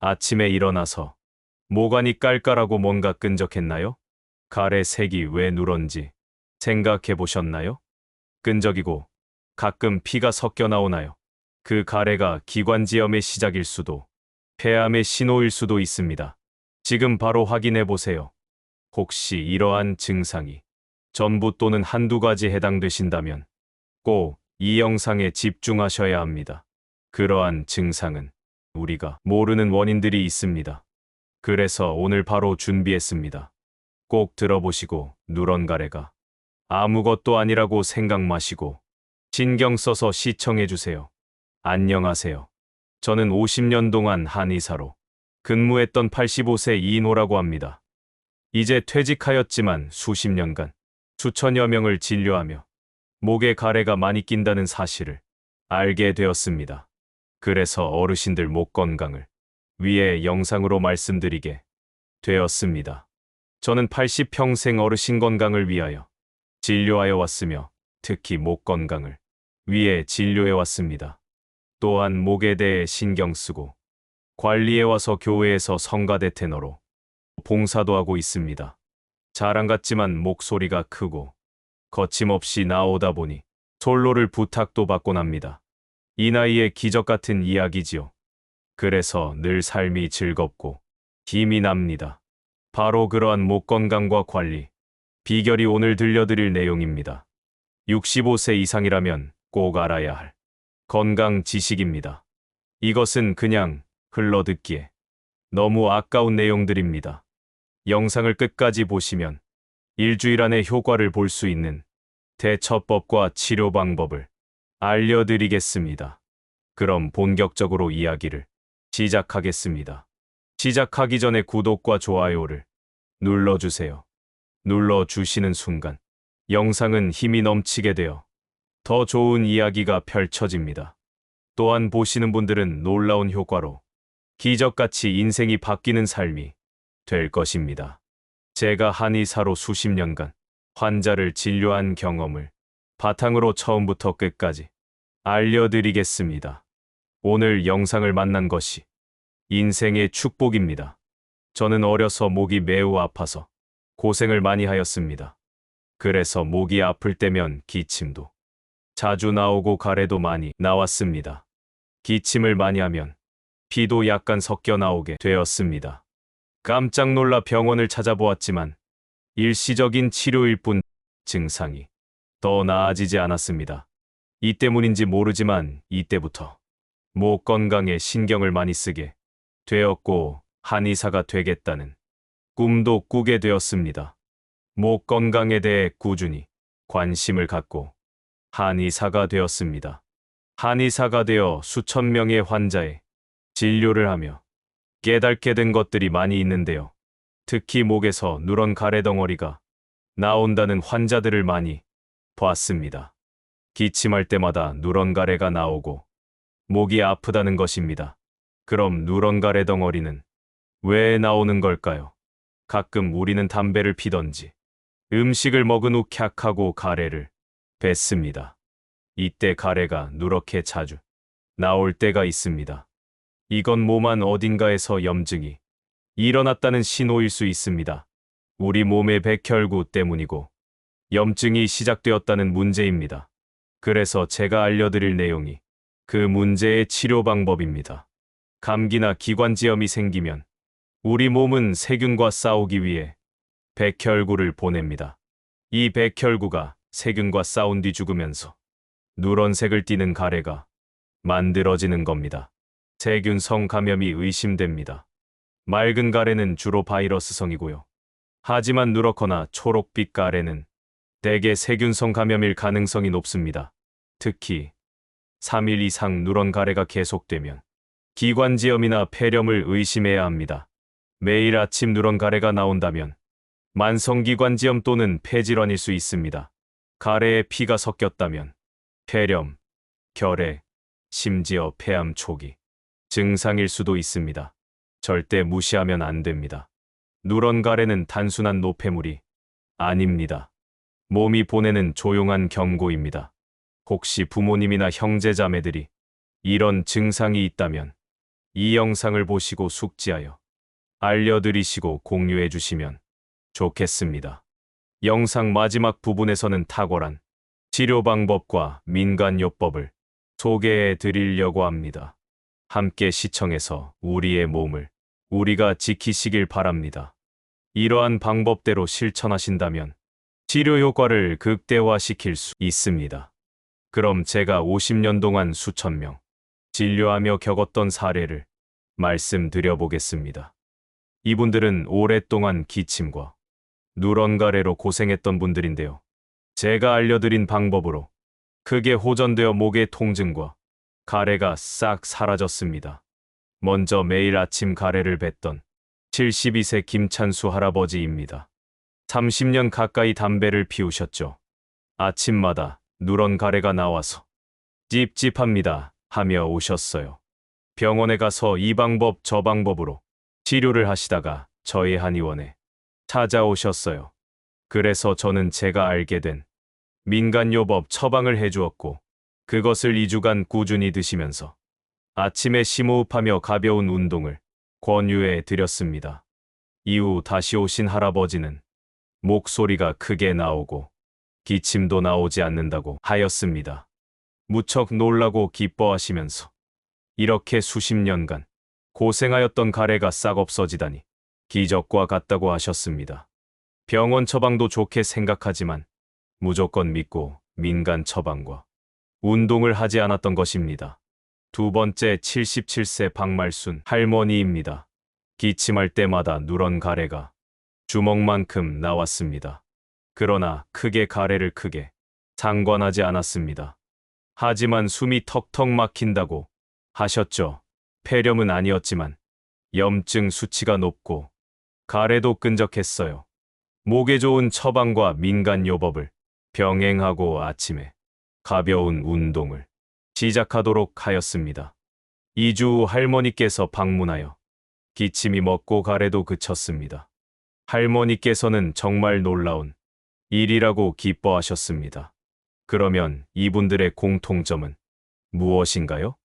아침에 일어나서 모관이 깔깔하고 뭔가 끈적했나요? 가래 색이 왜 누런지 생각해 보셨나요? 끈적이고 가끔 피가 섞여 나오나요? 그 가래가 기관지염의 시작일 수도, 폐암의 신호일 수도 있습니다. 지금 바로 확인해 보세요. 혹시 이러한 증상이 전부 또는 한두 가지 해당되신다면 꼭 이 영상에 집중하셔야 합니다. 그러한 증상은 우리가 모르는 원인들이 있습니다. 그래서 오늘 바로 준비했습니다. 꼭 들어보시고 누런 가래가 아무것도 아니라고 생각 마시고 신경 써서 시청해 주세요. 안녕하세요. 저는 50년 동안 한의사로 근무했던 85세 이인호라고 합니다. 이제 퇴직하였지만 수십 년간 수천여 명을 진료하며 목에 가래가 많이 낀다는 사실을 알게 되었습니다. 그래서 어르신들 목 건강을 위해 영상으로 말씀드리게 되었습니다. 저는 80평생 어르신 건강을 위하여 진료하여 왔으며 특히 목 건강을 위해 진료해 왔습니다. 또한 목에 대해 신경 쓰고 관리해 와서 교회에서 성가대 테너로 봉사도 하고 있습니다. 자랑 같지만 목소리가 크고 거침없이 나오다 보니 솔로를 부탁도 받곤 합니다. 이 나이에 기적 같은 이야기지요. 그래서 늘 삶이 즐겁고 힘이 납니다. 바로 그러한 목 건강과 관리, 비결이 오늘 들려드릴 내용입니다. 65세 이상이라면 꼭 알아야 할 건강 지식입니다. 이것은 그냥 흘러듣기에 너무 아까운 내용들입니다. 영상을 끝까지 보시면 일주일 안에 효과를 볼 수 있는 대처법과 치료 방법을 알려드리겠습니다. 그럼 본격적으로 이야기를 시작하겠습니다. 시작하기 전에 구독과 좋아요를 눌러주세요. 눌러주시는 순간 영상은 힘이 넘치게 되어 더 좋은 이야기가 펼쳐집니다. 또한 보시는 분들은 놀라운 효과로 기적같이 인생이 바뀌는 삶이 될 것입니다. 제가 한의사로 수십 년간 환자를 진료한 경험을 바탕으로 처음부터 끝까지 알려드리겠습니다. 오늘 영상을 만난 것이 인생의 축복입니다. 저는 어려서 목이 매우 아파서 고생을 많이 하였습니다. 그래서 목이 아플 때면 기침도 자주 나오고 가래도 많이 나왔습니다. 기침을 많이 하면 피도 약간 섞여 나오게 되었습니다. 깜짝 놀라 병원을 찾아보았지만 일시적인 치료일 뿐 증상이 더 나아지지 않았습니다. 이 때문인지 모르지만 이때부터 목 건강에 신경을 많이 쓰게 되었고 한의사가 되겠다는 꿈도 꾸게 되었습니다. 목 건강에 대해 꾸준히 관심을 갖고 한의사가 되었습니다. 한의사가 되어 수천 명의 환자의 진료를 하며 깨닫게 된 것들이 많이 있는데요. 특히 목에서 누런 가래 덩어리가 나온다는 환자들을 많이 봤습니다. 기침할 때마다 누런 가래가 나오고 목이 아프다는 것입니다. 그럼 누런 가래 덩어리는 왜 나오는 걸까요? 가끔 우리는 담배를 피던지 음식을 먹은 후 캬하고 가래를 뱉습니다. 이때 가래가 누렇게 자주 나올 때가 있습니다. 이건 몸 안 어딘가에서 염증이 일어났다는 신호일 수 있습니다. 우리 몸의 백혈구 때문이고 염증이 시작되었다는 문제입니다. 그래서 제가 알려드릴 내용이 그 문제의 치료 방법입니다. 감기나 기관지염이 생기면 우리 몸은 세균과 싸우기 위해 백혈구를 보냅니다. 이 백혈구가 세균과 싸운 뒤 죽으면서 누런색을 띠는 가래가 만들어지는 겁니다. 세균성 감염이 의심됩니다. 맑은 가래는 주로 바이러스성이고요. 하지만 누렇거나 초록빛 가래는 대개 세균성 감염일 가능성이 높습니다. 특히 3일 이상 누런 가래가 계속되면 기관지염이나 폐렴을 의심해야 합니다. 매일 아침 누런 가래가 나온다면 만성기관지염 또는 폐질환일 수 있습니다. 가래에 피가 섞였다면 폐렴, 결핵, 심지어 폐암 초기 증상일 수도 있습니다. 절대 무시하면 안 됩니다. 누런 가래는 단순한 노폐물이 아닙니다. 몸이 보내는 조용한 경고입니다. 혹시 부모님이나 형제자매들이 이런 증상이 있다면 이 영상을 보시고 숙지하여 알려드리시고 공유해 주시면 좋겠습니다. 영상 마지막 부분에서는 탁월한 치료 방법과 민간요법을 소개해 드리려고 합니다. 함께 시청해서 우리의 몸을 우리가 지키시길 바랍니다. 이러한 방법대로 실천하신다면 치료 효과를 극대화시킬 수 있습니다. 그럼 제가 50년 동안 수천 명 진료하며 겪었던 사례를 말씀드려 보겠습니다. 이분들은 오랫동안 기침과 누런가래로 고생했던 분들인데요. 제가 알려드린 방법으로 크게 호전되어 목의 통증과 가래가 싹 사라졌습니다. 먼저 매일 아침 가래를 뱉던 72세 김찬수 할아버지입니다. 30년 가까이 담배를 피우셨죠. 아침마다 누런 가래가 나와서 찝찝합니다 하며 오셨어요. 병원에 가서 이 방법 저 방법으로 치료를 하시다가 저희 한의원에 찾아오셨어요. 그래서 저는 제가 알게 된 민간요법 처방을 해주었고 그것을 2주간 꾸준히 드시면서 아침에 심호흡하며 가벼운 운동을 권유해 드렸습니다. 이후 다시 오신 할아버지는 목소리가 크게 나오고 기침도 나오지 않는다고 하였습니다. 무척 놀라고 기뻐하시면서 이렇게 수십 년간 고생하였던 가래가 싹 없어지다니 기적과 같다고 하셨습니다. 병원 처방도 좋게 생각하지만 무조건 믿고 민간 처방과 운동을 하지 않았던 것입니다. 두 번째 77세 박말순 할머니입니다. 기침할 때마다 누런 가래가 주먹만큼 나왔습니다. 그러나 크게 가래를 크게 상관하지 않았습니다. 하지만 숨이 턱턱 막힌다고 하셨죠. 폐렴은 아니었지만 염증 수치가 높고 가래도 끈적했어요. 목에 좋은 처방과 민간요법을 병행하고 아침에 가벼운 운동을 시작하도록 하였습니다. 2주 후 할머니께서 방문하여 기침이 멎고 가래도 그쳤습니다. 할머니께서는 정말 놀라운 일이라고 기뻐하셨습니다. 그러면 이분들의 공통점은 무엇인가요?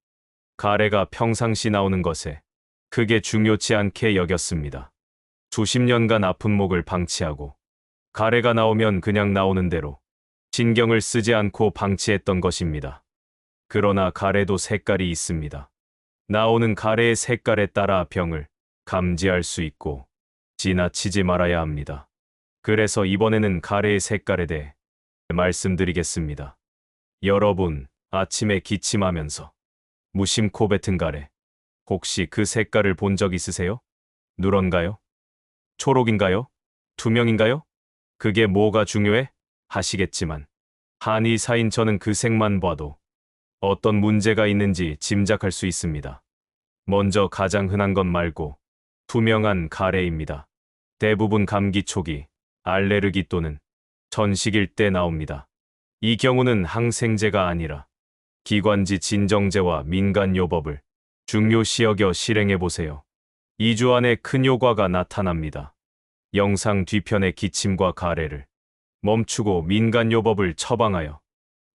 가래가 평상시 나오는 것에 크게 중요치 않게 여겼습니다. 수십 년간 아픈 목을 방치하고 가래가 나오면 그냥 나오는 대로 신경을 쓰지 않고 방치했던 것입니다. 그러나 가래도 색깔이 있습니다. 나오는 가래의 색깔에 따라 병을 감지할 수 있고 지나치지 말아야 합니다. 그래서 이번에는 가래의 색깔에 대해 말씀드리겠습니다. 여러분, 아침에 기침하면서 무심코 뱉은 가래, 혹시 그 색깔을 본 적 있으세요? 누런가요? 초록인가요? 투명인가요? 그게 뭐가 중요해? 하시겠지만 한의사인 저는 그 색만 봐도 어떤 문제가 있는지 짐작할 수 있습니다. 먼저 가장 흔한 것 말고 투명한 가래입니다. 대부분 감기 초기, 알레르기 또는 전식일 때 나옵니다. 이 경우는 항생제가 아니라 기관지 진정제와 민간요법을 중요시 여겨 실행해 보세요. 2주 안에 큰 효과가 나타납니다. 영상 뒤편의 기침과 가래를 멈추고 민간요법을 처방하여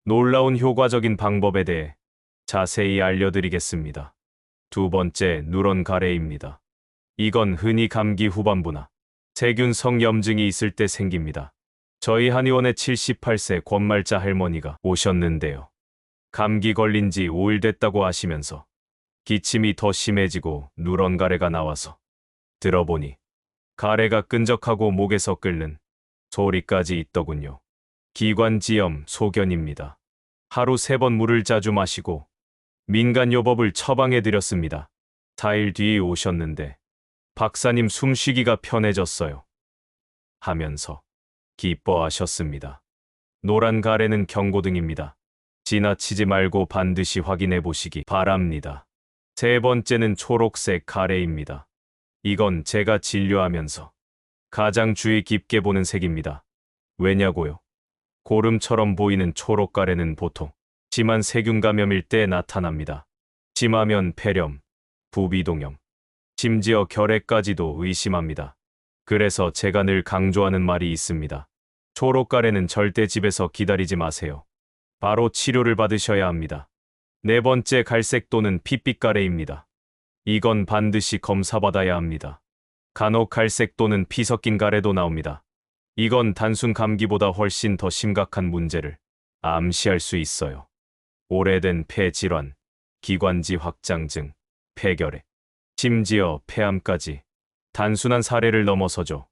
놀라운 효과적인 방법에 대해 자세히 알려드리겠습니다. 두 번째, 누런 가래입니다. 이건 흔히 감기 후반부나 세균성 염증이 있을 때 생깁니다. 저희 한의원에 78세 권말자 할머니가 오셨는데요. 감기 걸린 지 5일 됐다고 하시면서 기침이 더 심해지고 누런 가래가 나와서 들어보니 가래가 끈적하고 목에서 끓는 소리까지 있더군요. 기관지염 소견입니다. 하루 3번 물을 자주 마시고 민간요법을 처방해 드렸습니다. 4일 뒤에 오셨는데 박사님 숨쉬기가 편해졌어요. 하면서 기뻐하셨습니다. 노란 가래는 경고등입니다. 지나치지 말고 반드시 확인해 보시기 바랍니다. 세 번째는 초록색 가래입니다. 이건 제가 진료하면서 가장 주의 깊게 보는 색입니다. 왜냐고요? 고름처럼 보이는 초록 가래는 보통 심한 세균 감염일 때 나타납니다. 심하면 폐렴, 부비동염, 심지어 결핵까지도 의심합니다. 그래서 제가 늘 강조하는 말이 있습니다. 초록 가래는 절대 집에서 기다리지 마세요. 바로 치료를 받으셔야 합니다. 네 번째, 갈색 또는 핏빛 가래입니다. 이건 반드시 검사받아야 합니다. 간혹 갈색 또는 피 섞인 가래도 나옵니다. 이건 단순 감기보다 훨씬 더 심각한 문제를 암시할 수 있어요. 오래된 폐질환, 기관지 확장증, 폐결핵, 심지어 폐암까지 단순한 사례를 넘어서죠.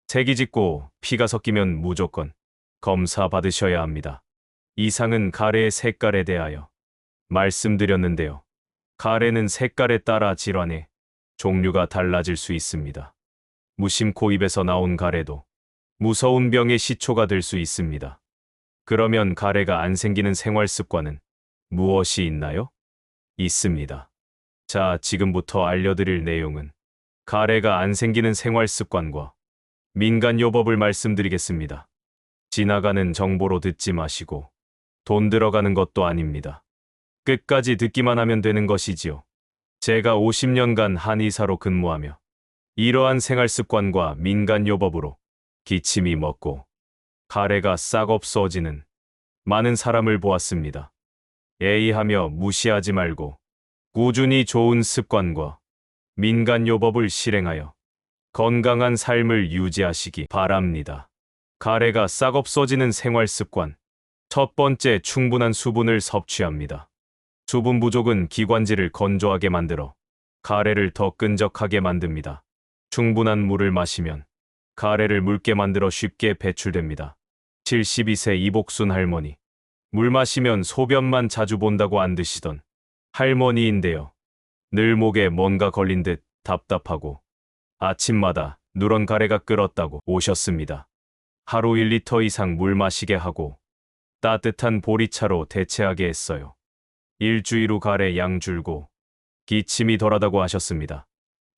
색이 짙고 피가 섞이면 무조건 검사 받으셔야 합니다. 이상은 가래의 색깔에 대하여 말씀드렸는데요. 가래는 색깔에 따라 질환의 종류가 달라질 수 있습니다. 무심코 입에서 나온 가래도 무서운 병의 시초가 될 수 있습니다. 그러면 가래가 안 생기는 생활 습관은 무엇이 있나요? 있습니다. 자, 지금부터 알려드릴 내용은 가래가 안 생기는 생활 습관과 민간요법을 말씀드리겠습니다. 지나가는 정보로 듣지 마시고 돈 들어가는 것도 아닙니다. 끝까지 듣기만 하면 되는 것이지요. 제가 50년간 한의사로 근무하며 이러한 생활 습관과 민간요법으로 기침이 멎고 가래가 싹 없어지는 많은 사람을 보았습니다. 예의하며 무시하지 말고 꾸준히 좋은 습관과 민간요법을 실행하여 건강한 삶을 유지하시기 바랍니다. 가래가 싹 없어지는 생활 습관. 첫 번째, 충분한 수분을 섭취합니다. 수분 부족은 기관지를 건조하게 만들어 가래를 더 끈적하게 만듭니다. 충분한 물을 마시면 가래를 묽게 만들어 쉽게 배출됩니다. 72세 이복순 할머니. 물 마시면 소변만 자주 본다고 안 드시던 할머니인데요. 늘 목에 뭔가 걸린 듯 답답하고 아침마다 누런 가래가 끓었다고 오셨습니다. 하루 1리터 이상 물 마시게 하고 따뜻한 보리차로 대체하게 했어요. 일주일 후 가래 양 줄고 기침이 덜하다고 하셨습니다.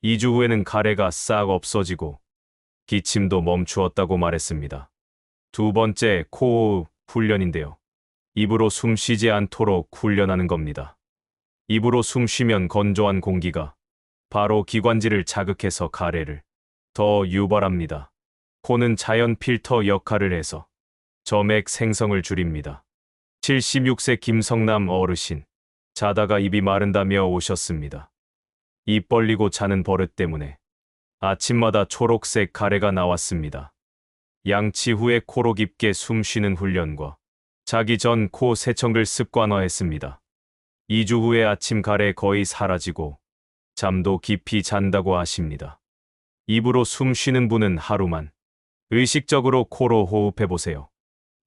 2주 후에는 가래가 싹 없어지고 기침도 멈추었다고 말했습니다. 두 번째, 코호흡 훈련인데요. 입으로 숨 쉬지 않도록 훈련하는 겁니다. 입으로 숨 쉬면 건조한 공기가 바로 기관지를 자극해서 가래를 더 유발합니다. 코는 자연 필터 역할을 해서 점액 생성을 줄입니다. 76세 김성남 어르신. 자다가 입이 마른다며 오셨습니다. 입 벌리고 자는 버릇 때문에 아침마다 초록색 가래가 나왔습니다. 양치 후에 코로 깊게 숨 쉬는 훈련과 자기 전 코 세척을 습관화했습니다. 2주 후에 아침 가래 거의 사라지고 잠도 깊이 잔다고 하십니다. 입으로 숨 쉬는 분은 하루만 의식적으로 코로 호흡해 보세요.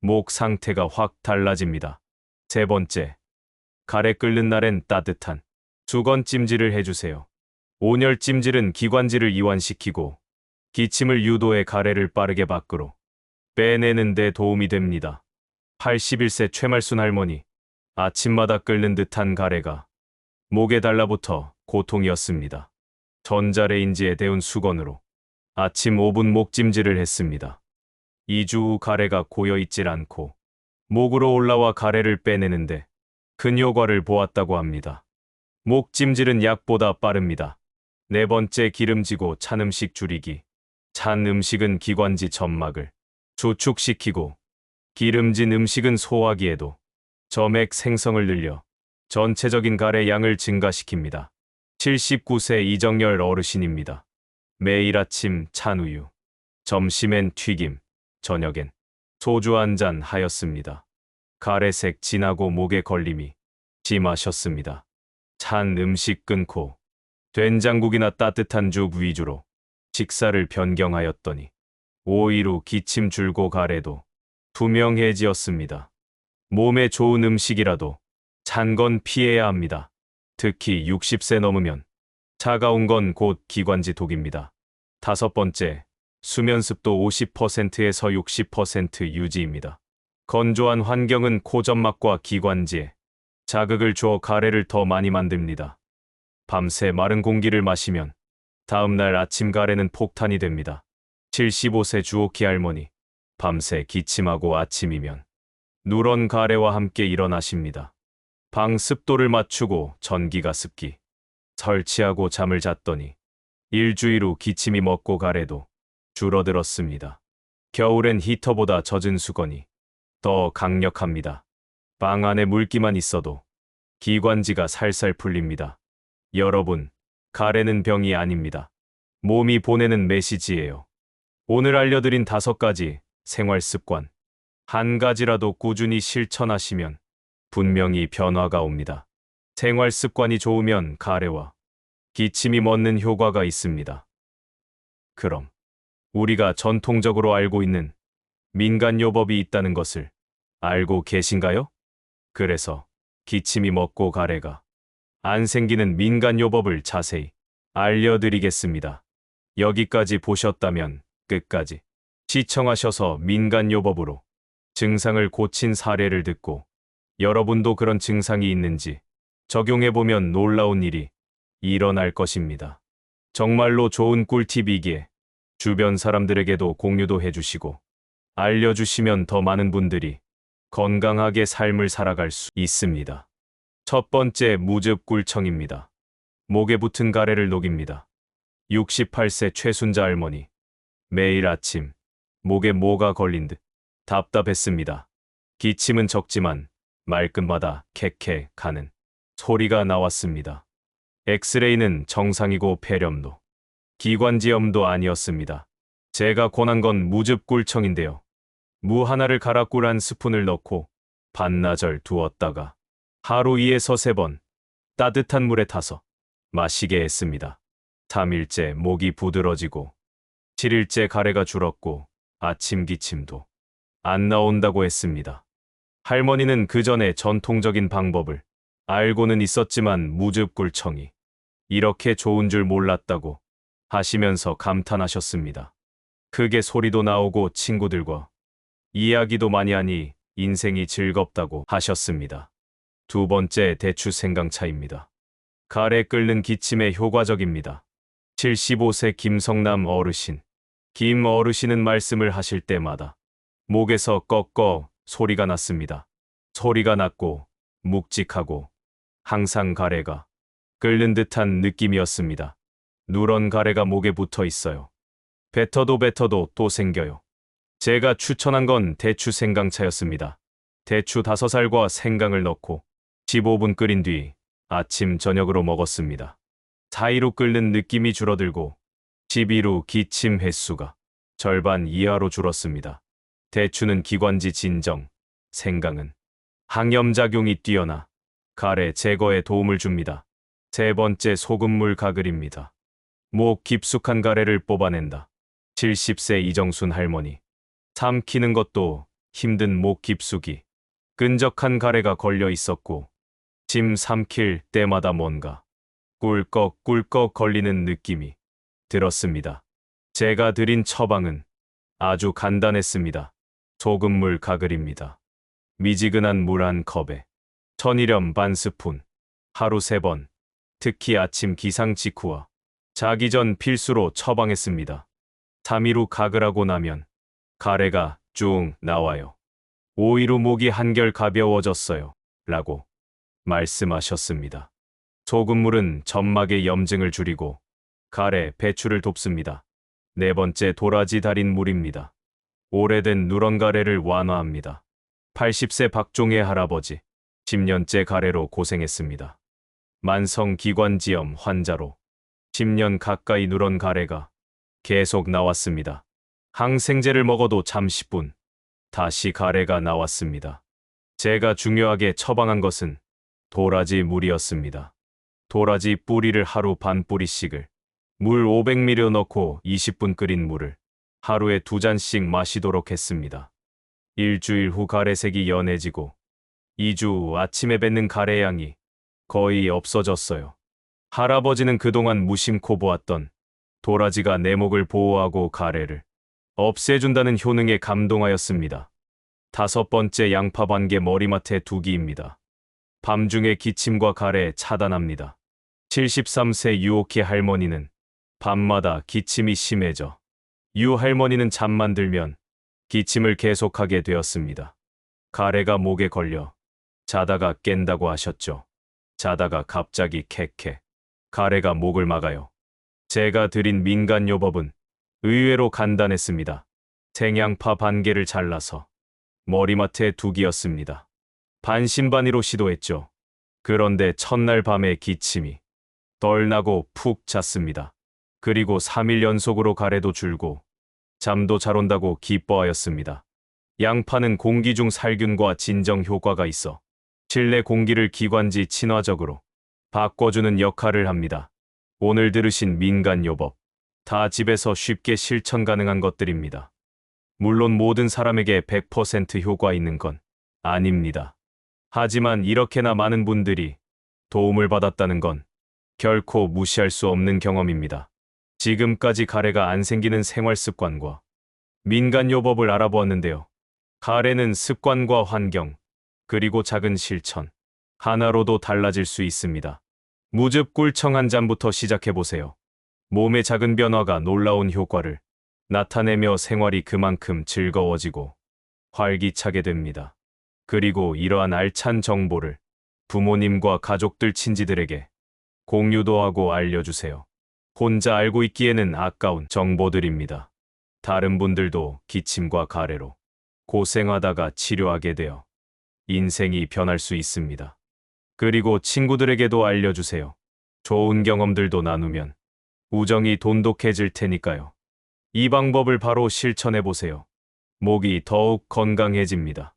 목 상태가 확 달라집니다. 세 번째, 가래 끓는 날엔 따뜻한 수건 찜질을 해주세요. 온열 찜질은 기관지를 이완시키고 기침을 유도해 가래를 빠르게 밖으로 빼내는 데 도움이 됩니다. 81세 최말순 할머니. 아침마다 끓는 듯한 가래가 목에 달라붙어 고통이었습니다. 전자레인지에 데운 수건으로 아침 5분 목찜질을 했습니다. 2주 후 가래가 고여있질 않고 목으로 올라와 가래를 빼내는데 큰 효과를 보았다고 합니다. 목찜질은 약보다 빠릅니다. 네 번째, 기름지고 찬 음식 줄이기. 찬 음식은 기관지 점막을 수축시키고 기름진 음식은 소화기에도 점액 생성을 늘려 전체적인 가래 양을 증가시킵니다. 79세 이정열 어르신입니다. 매일 아침 찬 우유, 점심엔 튀김, 저녁엔 소주 한 잔 하였습니다. 가래색 진하고 목에 걸림이 심하셨습니다. 찬 음식 끊고 된장국이나 따뜻한 죽 위주로 식사를 변경하였더니 5일 후 기침 줄고 가래도 투명해지었습니다. 몸에 좋은 음식이라도 찬 건 피해야 합니다. 특히 60세 넘으면 차가운 건 곧 기관지 독입니다. 다섯 번째, 수면 습도 50%에서 60% 유지입니다. 건조한 환경은 코 점막과 기관지에 자극을 줘 가래를 더 많이 만듭니다. 밤새 마른 공기를 마시면 다음날 아침 가래는 폭탄이 됩니다. 75세 주옥희 할머니. 밤새 기침하고 아침이면 누런 가래와 함께 일어나십니다. 방 습도를 맞추고 전기가습기 설치하고 잠을 잤더니 일주일 후 기침이 멎고 가래도 줄어들었습니다. 겨울엔 히터보다 젖은 수건이 더 강력합니다. 방 안에 물기만 있어도 기관지가 살살 풀립니다. 여러분, 가래는 병이 아닙니다. 몸이 보내는 메시지예요. 오늘 알려드린 5가지 생활 습관, 한 가지라도 꾸준히 실천하시면 분명히 변화가 옵니다. 생활 습관이 좋으면 가래와 기침이 멎는 효과가 있습니다. 그럼 우리가 전통적으로 알고 있는 민간요법이 있다는 것을 알고 계신가요? 그래서 기침이 멎고 가래가 안 생기는 민간요법을 자세히 알려드리겠습니다. 여기까지 보셨다면 끝까지 시청하셔서 민간요법으로 증상을 고친 사례를 듣고 여러분도 그런 증상이 있는지 적용해보면 놀라운 일이 일어날 것입니다. 정말로 좋은 꿀팁이기에 주변 사람들에게도 공유도 해주시고 알려주시면 더 많은 분들이 건강하게 삶을 살아갈 수 있습니다. 첫 번째, 무즙꿀청입니다. 목에 붙은 가래를 녹입니다. 68세 최순자 할머니. 매일 아침 목에 뭐가 걸린 듯 답답했습니다. 기침은 적지만 말끝마다 캑캑 가는 소리가 나왔습니다. 엑스레이는 정상이고 폐렴도 기관지염도 아니었습니다. 제가 권한 건 무즙꿀청인데요. 무 하나를 갈아 꿀 한 스푼을 넣고 반나절 두었다가 하루 2에서 3번 따뜻한 물에 타서 마시게 했습니다. 3일째 목이 부드러지고 7일째 가래가 줄었고 아침 기침도 안 나온다고 했습니다. 할머니는 그 전에 전통적인 방법을 알고는 있었지만 무즙꿀청이 이렇게 좋은 줄 몰랐다고 하시면서 감탄하셨습니다. 크게 소리도 나오고 친구들과 이야기도 많이 하니 인생이 즐겁다고 하셨습니다. 두 번째, 대추 생강차입니다. 가래 끓는 기침에 효과적입니다. 75세 김성남 어르신. 김 어르신은 말씀을 하실 때마다 목에서 꺽꺽 소리가 났습니다. 소리가 났고 묵직하고 항상 가래가 끓는 듯한 느낌이었습니다. 누런 가래가 목에 붙어 있어요. 뱉어도 또 생겨요. 제가 추천한 건 대추 생강차였습니다. 대추 5알과 생강을 넣고 15분 끓인 뒤 아침 저녁으로 먹었습니다. 사이로 끓는 느낌이 줄어들고 12루 기침 횟수가 절반 이하로 줄었습니다. 대추는 기관지 진정, 생강은 항염작용이 뛰어나 가래 제거에 도움을 줍니다. 세 번째, 소금물 가글입니다. 목 깊숙한 가래를 뽑아낸다. 70세 이정순 할머니. 삼키는 것도 힘든 목 깊숙이 끈적한 가래가 걸려 있었고 짐 삼킬 때마다 뭔가 꿀꺽꿀꺽 걸리는 느낌이 들었습니다. 제가 드린 처방은 아주 간단했습니다. 소금물 가글입니다. 미지근한 물 1컵에 천일염 반 스푼, 하루 3번, 특히 아침 기상 직후와 자기 전 필수로 처방했습니다. 3일 후 가글하고 나면 가래가 쭉 나와요. 5일 후 목이 한결 가벼워졌어요. 라고 말씀하셨습니다. 소금물은 점막의 염증을 줄이고 가래 배출을 돕습니다. 네 번째, 도라지 달인 물입니다. 오래된 누런 가래를 완화합니다. 80세 박종의 할아버지. 10년째 가래로 고생했습니다. 만성 기관지염 환자로 10년 가까이 누런 가래가 계속 나왔습니다. 항생제를 먹어도 잠시뿐 다시 가래가 나왔습니다. 제가 중요하게 처방한 것은 도라지 물이었습니다. 도라지 뿌리를 하루 반 뿌리씩을 물 500ml 넣고 20분 끓인 물을 하루에 2잔씩 마시도록 했습니다. 일주일 후 가래색이 연해지고 2주 후 아침에 뱉는 가래 양이 거의 없어졌어요. 할아버지는 그동안 무심코 보았던 도라지가 내 목을 보호하고 가래를 없애준다는 효능에 감동하였습니다. 5번째, 양파 반개 머리맡에 두기입니다. 밤중에 기침과 가래 차단합니다. 73세 유옥희 할머니는 밤마다 기침이 심해져 유 할머니는 잠만 들면 기침을 계속하게 되었습니다. 가래가 목에 걸려 자다가 깬다고 하셨죠. 자다가 갑자기 캑캑. 가래가 목을 막아요. 제가 드린 민간요법은 의외로 간단했습니다. 생양파 반개를 잘라서 머리맡에 두기였습니다. 반신반의로 시도했죠. 그런데 첫날 밤에 기침이 덜 나고 푹 잤습니다. 그리고 3일 연속으로 가래도 줄고 잠도 잘 온다고 기뻐하였습니다. 양파는 공기 중 살균과 진정 효과가 있어 실내 공기를 기관지 친화적으로 바꿔주는 역할을 합니다. 오늘 들으신 민간요법, 다 집에서 쉽게 실천 가능한 것들입니다. 물론 모든 사람에게 100% 효과 있는 건 아닙니다. 하지만 이렇게나 많은 분들이 도움을 받았다는 건 결코 무시할 수 없는 경험입니다. 지금까지 가래가 안 생기는 생활 습관과 민간요법을 알아보았는데요. 가래는 습관과 환경, 그리고 작은 실천 하나로도 달라질 수 있습니다. 무즙 꿀청 한 잔부터 시작해보세요. 몸의 작은 변화가 놀라운 효과를 나타내며 생활이 그만큼 즐거워지고 활기차게 됩니다. 그리고 이러한 알찬 정보를 부모님과 가족들, 친지들에게 공유도 하고 알려주세요. 혼자 알고 있기에는 아까운 정보들입니다. 다른 분들도 기침과 가래로 고생하다가 치료하게 되어 인생이 변할 수 있습니다. 그리고 친구들에게도 알려주세요. 좋은 경험들도 나누면 우정이 돈독해질 테니까요. 이 방법을 바로 실천해 보세요. 목이 더욱 건강해집니다.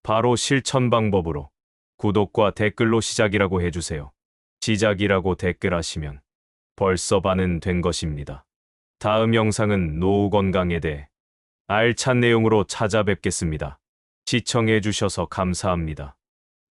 바로 실천 방법으로 구독과 댓글로 시작이라고 해주세요. 시작이라고 댓글하시면 벌써 반은 된 것입니다. 다음 영상은 노후 건강에 대해 알찬 내용으로 찾아뵙겠습니다. 시청해 주셔서 감사합니다.